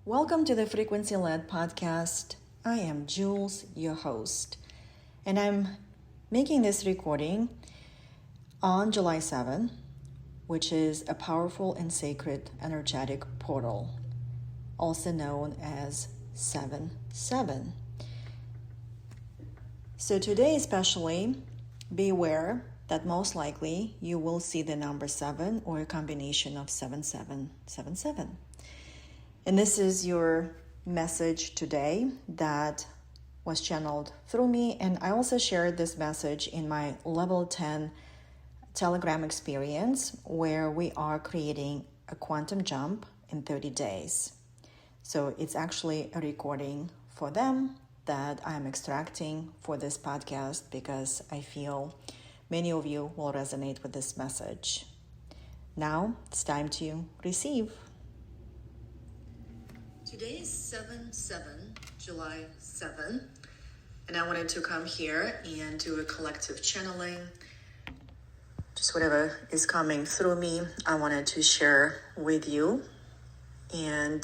Welcome to the Frequency Led podcast. I am Jules, your host, and I'm making this recording on July 7, which is a powerful and sacred energetic portal, also known as 7/7. So today especially, be aware that most likely you will see the number 7 or a combination of 7777. And this is your message today that was channeled through me. And I also shared this message in my level 10 Telegram experience, where we are creating a quantum jump in 30 days. So it's actually a recording for them that I'm extracting for this podcast because I feel many of you will resonate with this message. Now it's time to receive. Today is 7/7, July 7, and I wanted to come here and do a collective channeling. Just whatever is coming through me, I wanted to share with you. And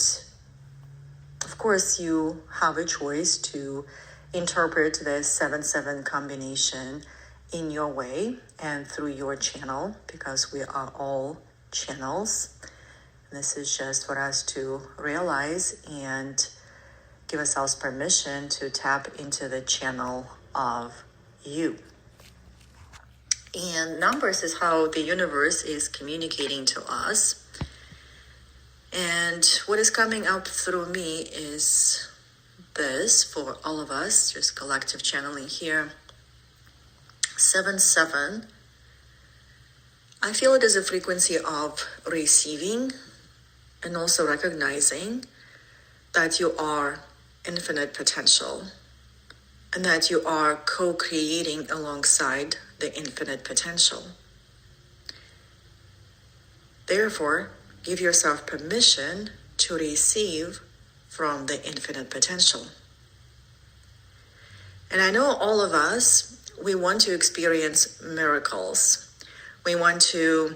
of course, you have a choice to interpret the 7/7 combination in your way and through your channel, because we are all channels. This is just for us to realize and give ourselves permission to tap into the channel of you. And numbers is how the universe is communicating to us. And what is coming up through me is this for all of us, just collective channeling here. 7/7. I feel it is a frequency of receiving and also recognizing that you are infinite potential and that you are co-creating alongside the infinite potential. Therefore, give yourself permission to receive from the infinite potential. And I know all of us, we want to experience miracles. We want to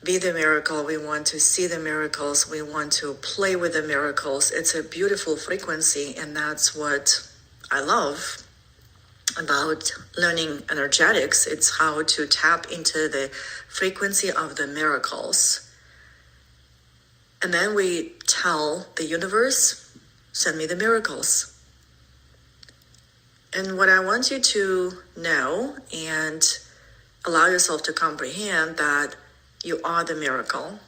be the miracle. We want to see the miracles. We want to play with the miracles. It's a beautiful frequency, and that's what I love about learning energetics. It's how to tap into the frequency of the miracles. And then we tell the universe, send me the miracles. And what I want you to know and allow yourself to comprehend that you are the miracle.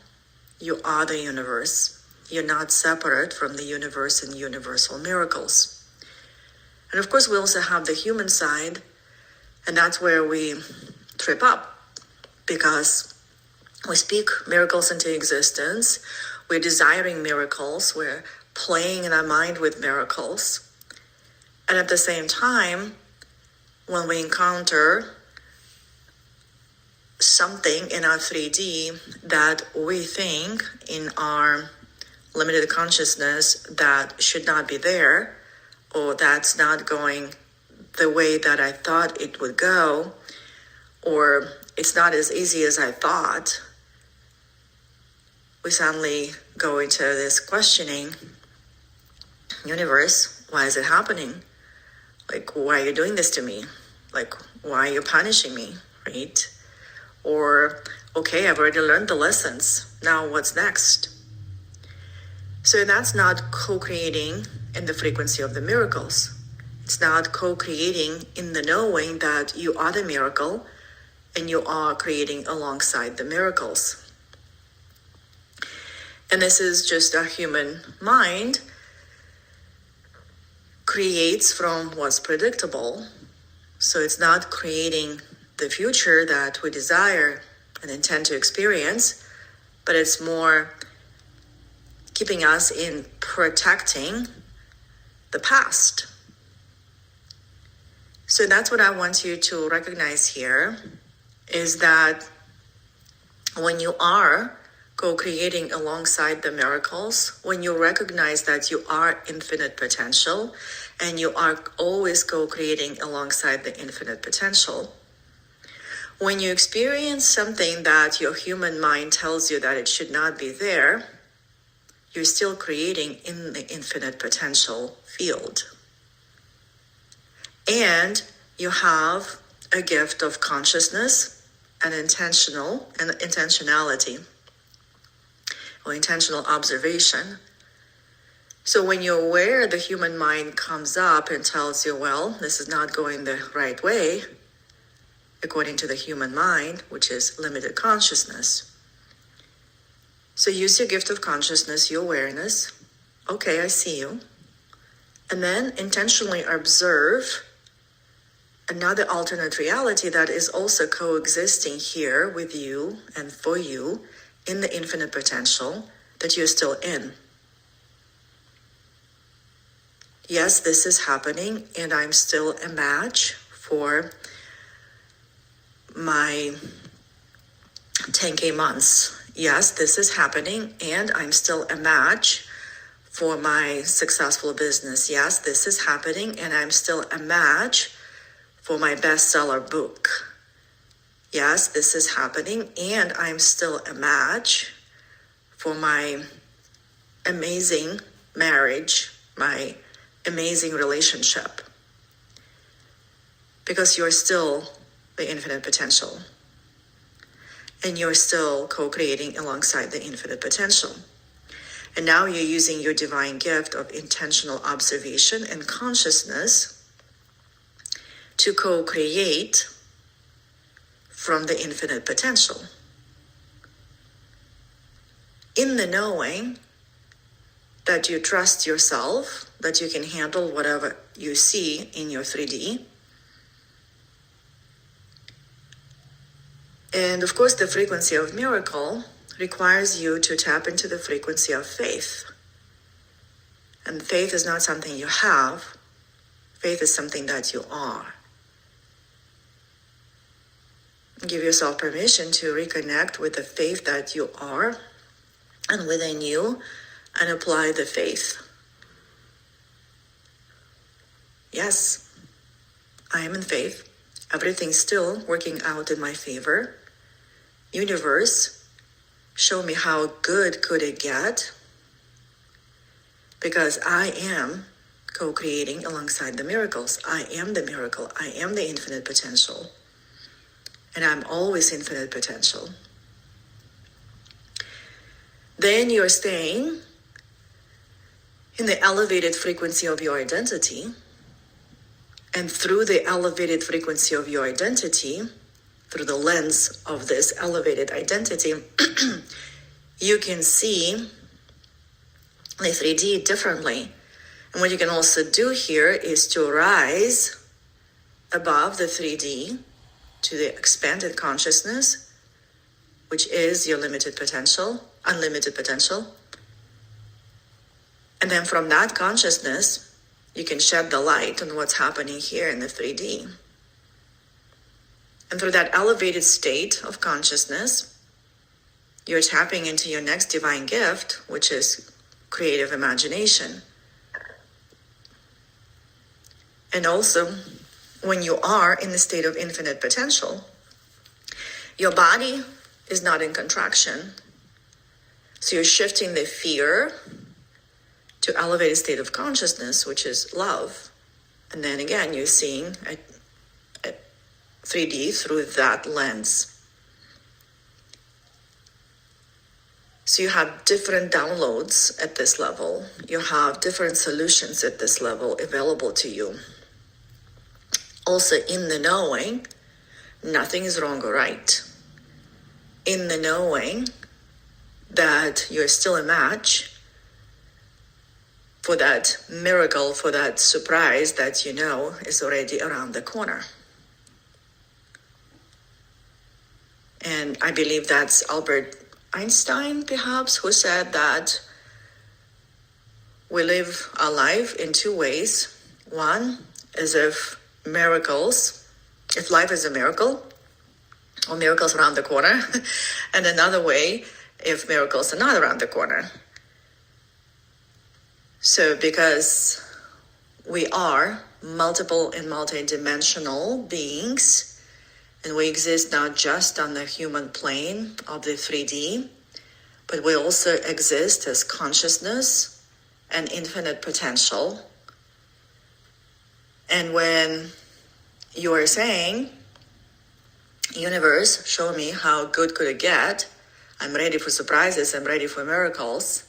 You are the universe. You're not separate from the universe and universal miracles. And of course, we also have the human side, and that's where we trip up, because we speak miracles into existence. We're desiring miracles. We're playing in our mind with miracles. And at the same time, when we encounter something in our 3D that we think in our limited consciousness that should not be there, or that's not going the way that I thought it would go, or it's not as easy as I thought, we suddenly go into this questioning, universe, why is it happening? Like, why are you doing this to me? Like, why are you punishing me, right? Or, okay, I've already learned the lessons. Now what's next? So that's not co-creating in the frequency of the miracles. It's not co-creating in the knowing that you are the miracle and you are creating alongside the miracles. And this is just our human mind creates from what's predictable. So it's not creating the future that we desire and intend to experience, but it's more keeping us in protecting the past. So that's what I want you to recognize here, is that when you are co-creating alongside the miracles, when you recognize that you are infinite potential and you are always co-creating alongside the infinite potential, when you experience something that your human mind tells you that it should not be there, you're still creating in the infinite potential field. And you have a gift of consciousness and intentionality or intentional observation. So when you're aware the human mind comes up and tells you, well, this is not going the right way, according to the human mind, which is limited consciousness. So use your gift of consciousness, your awareness. Okay, I see you. And then intentionally observe another alternate reality that is also coexisting here with you and for you in the infinite potential that you're still in. Yes, this is happening, and I'm still a match for my 10K months. Yes, this is happening, and I'm still a match for my successful business. Yes, this is happening, and I'm still a match for my bestseller book. Yes, this is happening, and I'm still a match for my amazing marriage, my amazing relationship. Because you're still the infinite potential. And you're still co-creating alongside the infinite potential. And now you're using your divine gift of intentional observation and consciousness to co-create from the infinite potential. In the knowing that you trust yourself, that you can handle whatever you see in your 3D. And of course, the frequency of miracle requires you to tap into the frequency of faith. And faith is not something you have. Faith is something that you are. Give yourself permission to reconnect with the faith that you are and within you, and apply the faith. Yes, I am in faith. Everything's still working out in my favor. Universe, show me how good could it get? Because I am co-creating alongside the miracles. I am the miracle. I am the infinite potential. And I'm always infinite potential. Then you're staying in the elevated frequency of your identity. And through the elevated frequency of your identity, through the lens of this elevated identity, you can see the 3D differently. And what you can also do here is to rise above the 3D to the expanded consciousness, which is your limited potential, unlimited potential. And then from that consciousness, you can shed the light on what's happening here in the 3D. And through that elevated state of consciousness, you're tapping into your next divine gift, which is creative imagination. And also, when you are in the state of infinite potential, your body is not in contraction. So you're shifting the fear to elevated state of consciousness, which is love. And then again, you're seeing a 3D through that lens. So you have different downloads at this level. You have different solutions at this level available to you. Also, in the knowing, nothing is wrong or right. In the knowing that you're still a match for that miracle, for that surprise that you know is already around the corner. And I believe that's Albert Einstein, perhaps, who said that we live our life in two ways. One is if life is a miracle, or miracles around the corner, and another way if miracles are not around the corner. So because we are multiple and multidimensional beings, and we exist not just on the human plane of the 3D, but we also exist as consciousness and infinite potential. And when you are saying, universe, show me how good could it get, I'm ready for surprises, I'm ready for miracles,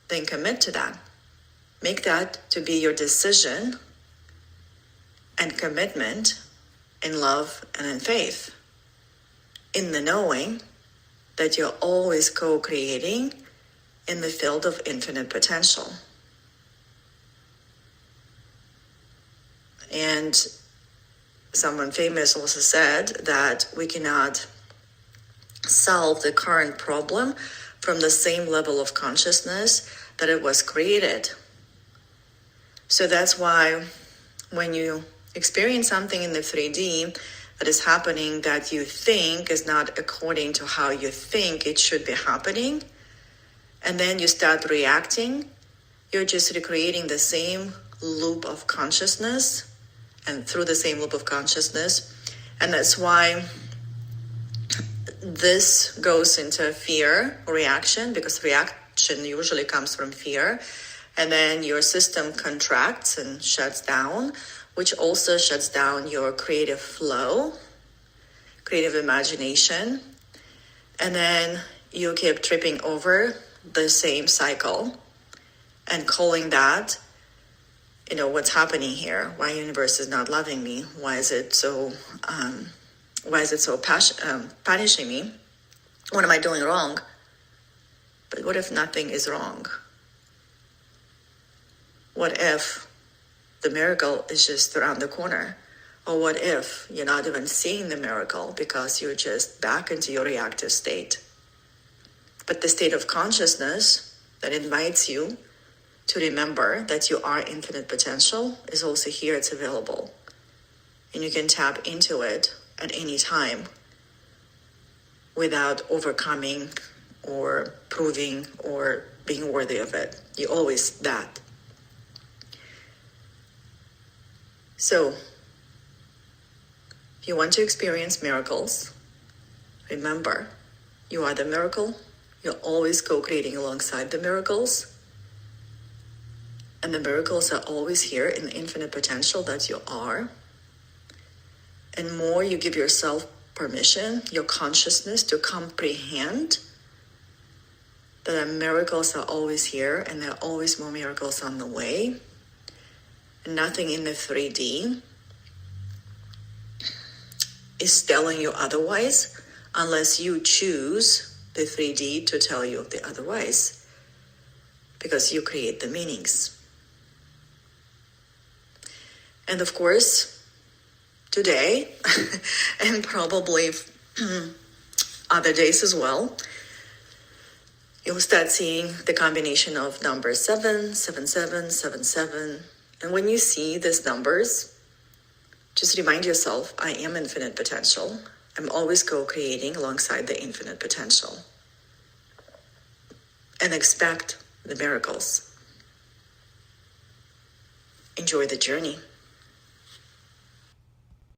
then commit to that. Make that to be your decision and commitment in love and in faith, in the knowing that you're always co-creating in the field of infinite potential. And someone famous also said that we cannot solve the current problem from the same level of consciousness that it was created. So that's why when you experience something in the 3D that is happening that you think is not according to how you think it should be happening, and then you start reacting, you're just recreating the same loop of consciousness and through the same loop of consciousness. And that's why this goes into fear reaction, because reaction usually comes from fear. And then your system contracts and shuts down, which also shuts down your creative flow, creative imagination. And then you keep tripping over the same cycle and calling that, what's happening here? Why universe is not loving me? Why is it so punishing me? What am I doing wrong? But what if nothing is wrong? What if the miracle is just around the corner? Or what if you're not even seeing the miracle because you're just back into your reactive state? But the state of consciousness that invites you to remember that you are infinite potential is also here. It's available. And you can tap into it at any time without overcoming or proving or being worthy of it. You're always that. So, if you want to experience miracles, remember, you are the miracle. You're always co-creating alongside the miracles. And the miracles are always here in the infinite potential that you are. And more you give yourself permission, your consciousness to comprehend that the miracles are always here and there are always more miracles on the way. Nothing in the 3D is telling you otherwise unless you choose the 3D to tell you the otherwise, because you create the meanings. And of course, today, and probably other days as well, you'll start seeing the combination of numbers 7, 7, 7, 7, 7. And when you see these numbers, just remind yourself, I am infinite potential. I'm always co-creating alongside the infinite potential. And expect the miracles. Enjoy the journey.